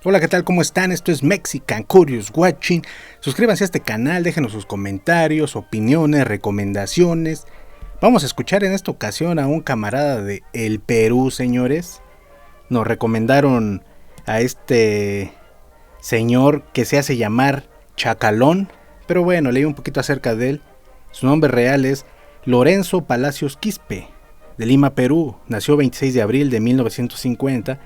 Hola, ¿qué tal? ¿Cómo están? Esto es Mexican Curious Watching. Suscríbanse a este canal, déjenos sus comentarios, opiniones, recomendaciones. Vamos a escuchar en esta ocasión a un camarada de El Perú, señores. Nos recomendaron a este señor que se hace llamar Chacalón, pero bueno, leí un poquito acerca de él. Su nombre real es Lorenzo Palacios Quispe, de Lima, Perú. Nació 26 de abril de 1950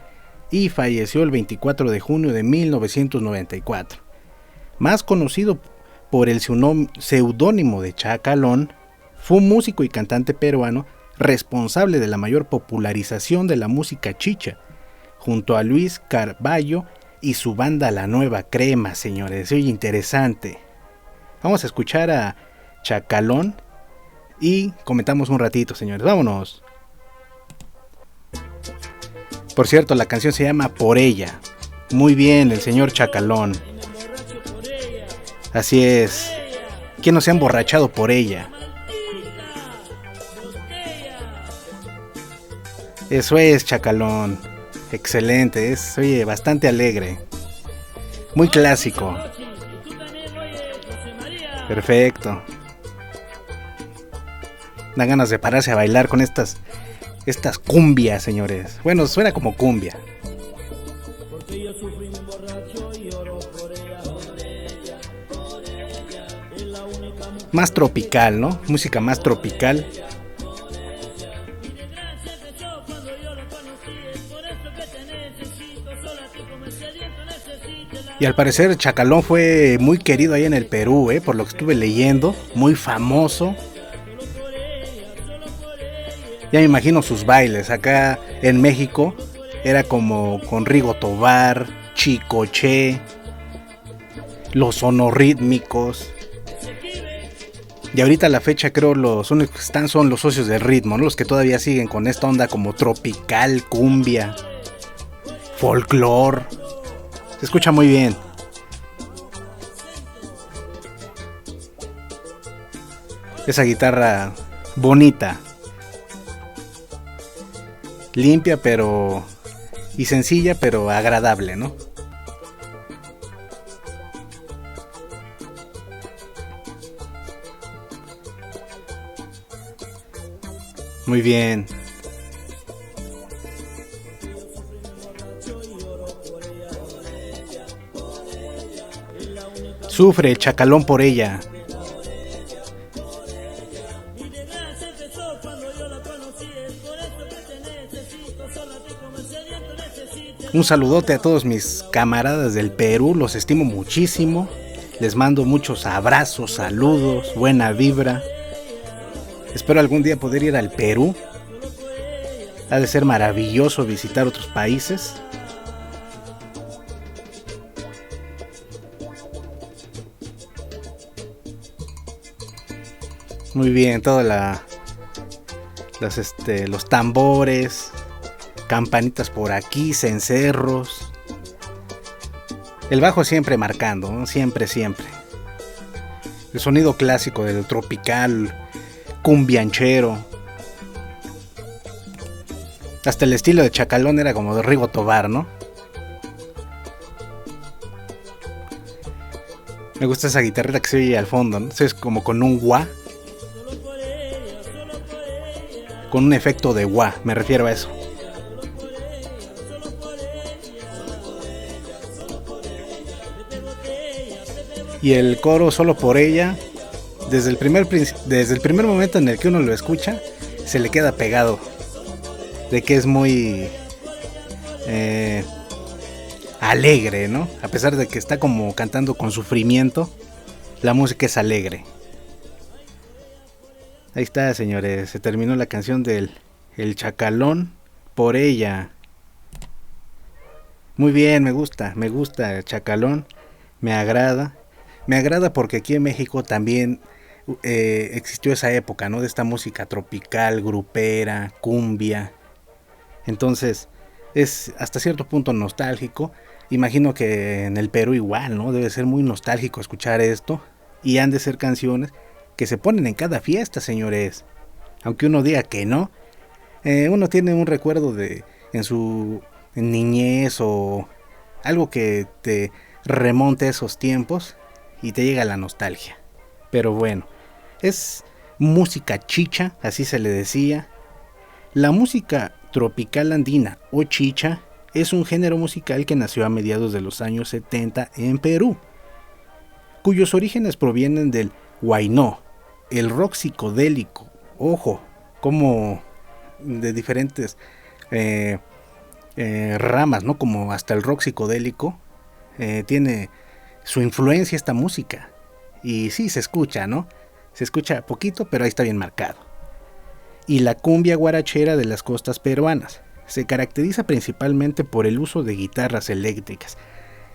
y falleció el 24 de junio de 1994. Más conocido por el seudónimo de Chacalón, fue un músico y cantante peruano responsable de la mayor popularización de la música chicha, junto a Luis Carballo y su banda La Nueva Crema, señores. Oye, interesante. Vamos a escuchar a Chacalón y comentamos un ratito, señores. Vámonos. Por cierto, la canción se llama Por Ella. Muy bien, el señor Chacalón. Así es. ¿Quién no se ha emborrachado por ella? Eso es, Chacalón. Excelente, es, oye, bastante alegre. Muy clásico. Perfecto. Dan ganas de pararse a bailar con estas cumbias, señores. Bueno, suena como cumbia. Más tropical, ¿no? Música más tropical. Y al parecer Chacalón fue muy querido ahí en el Perú, por lo que estuve leyendo. Muy famoso. Ya me imagino sus bailes. Acá en México era como con Rigo Tobar, Chicoche, los sonorrítmicos. Y ahorita a la fecha creo los únicos que están son los socios del ritmo, ¿no? Los que todavía siguen con esta onda como tropical, cumbia, folclore. Se escucha muy bien. Esa guitarra bonita. Limpia pero... y sencilla pero agradable, ¿no? Muy bien. Sufre el Chacalón por ella. Un saludote a todos mis camaradas del Perú, los estimo muchísimo. Les mando muchos abrazos, saludos, buena vibra. Espero algún día poder ir al Perú. Ha de ser maravilloso visitar otros países. Muy bien, los tambores, campanitas por aquí, cencerros. El bajo siempre marcando, ¿no? Siempre. El sonido clásico del tropical, cumbianchero. Hasta el estilo de Chacalón era como de Rigo Tobar, ¿no? Me gusta esa guitarrita que se oye al fondo, ¿no? Es como con un wah. Con un efecto de wah, me refiero a eso. Y el coro Solo por ella, desde el primer momento en el que uno lo escucha, se le queda pegado. De que es muy alegre, ¿no? A pesar de que está como cantando con sufrimiento, la música es alegre. Ahí está, señores, se terminó la canción del El Chacalón por ella. Muy bien, me gusta el Chacalón, me agrada porque aquí en México también existió esa época, ¿no? De esta música tropical, grupera, cumbia. Entonces es hasta cierto punto nostálgico. Imagino que en el Perú igual, ¿no? Debe ser muy nostálgico escuchar esto. Y han de ser canciones que se ponen en cada fiesta, señores. Aunque uno diga que no, uno tiene un recuerdo de en su niñez o algo que te remonte a esos tiempos y te llega la nostalgia. Pero bueno, es música chicha, así se le decía. La música tropical andina o chicha es un género musical que nació a mediados de los años 70 en Perú, cuyos orígenes provienen del huayno, el rock psicodélico. Ojo, como de diferentes ramas, ¿no? Como hasta el rock psicodélico tiene su influencia esta música. Y sí, se escucha, ¿no? Se escucha poquito, pero ahí está bien marcado. Y la cumbia guarachera de las costas peruanas se caracteriza principalmente por el uso de guitarras eléctricas.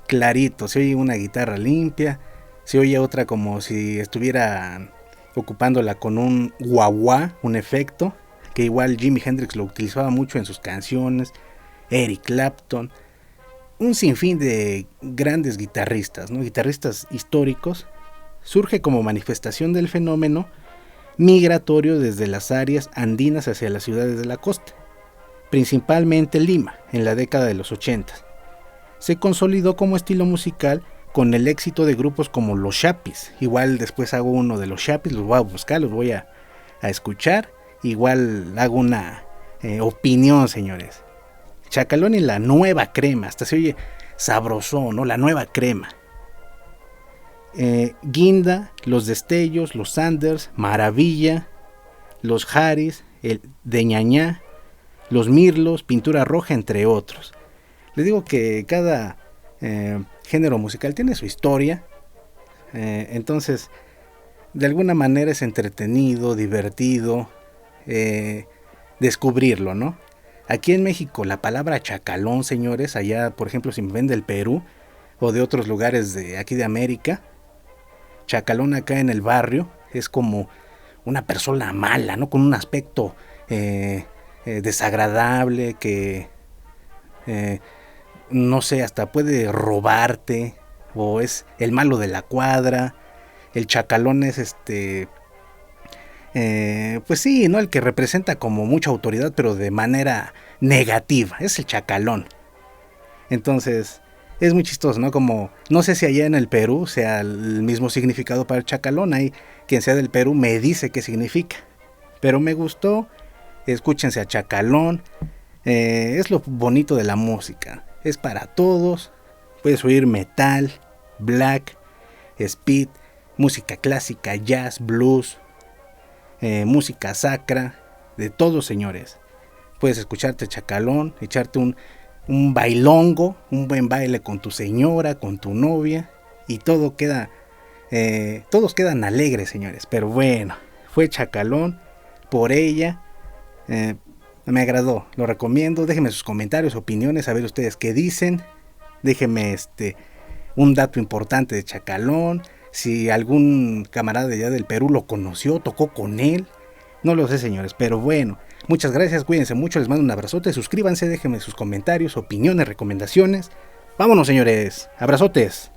Clarito, se oye una guitarra limpia, se oye otra como si estuvieran ocupándola con un guagua, un efecto, que igual Jimi Hendrix lo utilizaba mucho en sus canciones, Eric Clapton, un sinfín de grandes guitarristas, ¿no? Guitarristas históricos. Surge como manifestación del fenómeno migratorio desde las áreas andinas hacia las ciudades de la costa, principalmente Lima, en la década de los 80. Se consolidó como estilo musical con el éxito de grupos como los Chapis. Igual después hago uno de los Chapis, los voy a buscar, los voy a escuchar. Igual hago una opinión, señores. Chacalón y la nueva crema, hasta se oye sabrosón, ¿no? La nueva crema. Guinda, los Destellos, los Sanders, Maravilla, los Jaris, el de Ñañá, los Mirlos, Pintura Roja, entre otros. Les digo que cada género musical tiene su historia, entonces de alguna manera es entretenido, divertido descubrirlo, ¿no? Aquí en México la palabra chacalón, señores, allá por ejemplo si me ven del Perú o de otros lugares de aquí de América, chacalón acá en el barrio es como una persona mala, ¿no? Con un aspecto desagradable que no sé, hasta puede robarte, o es el malo de la cuadra. El chacalón es pues sí, ¿no? El que representa como mucha autoridad, pero de manera negativa, es el chacalón. Entonces, es muy chistoso, ¿no? Como, no sé si allá en el Perú sea el mismo significado para el chacalón, hay quien sea del Perú me dice qué significa, pero me gustó, escúchense a Chacalón, es lo bonito de la música, es para todos, puedes oír metal, black, speed, música clásica, jazz, blues, música sacra, de todos, señores. Puedes escucharte Chacalón, echarte un bailongo, un buen baile con tu señora, con tu novia, y todo queda, todos quedan alegres, señores. Pero bueno, fue Chacalón por ella, me agradó, lo recomiendo. Déjenme sus comentarios, opiniones, a ver ustedes qué dicen. Déjenme un dato importante de Chacalón, si algún camarada de allá del Perú lo conoció, tocó con él, no lo sé, señores, pero bueno, muchas gracias, cuídense mucho, les mando un abrazote, suscríbanse, déjenme sus comentarios, opiniones, recomendaciones. Vámonos, señores, abrazotes.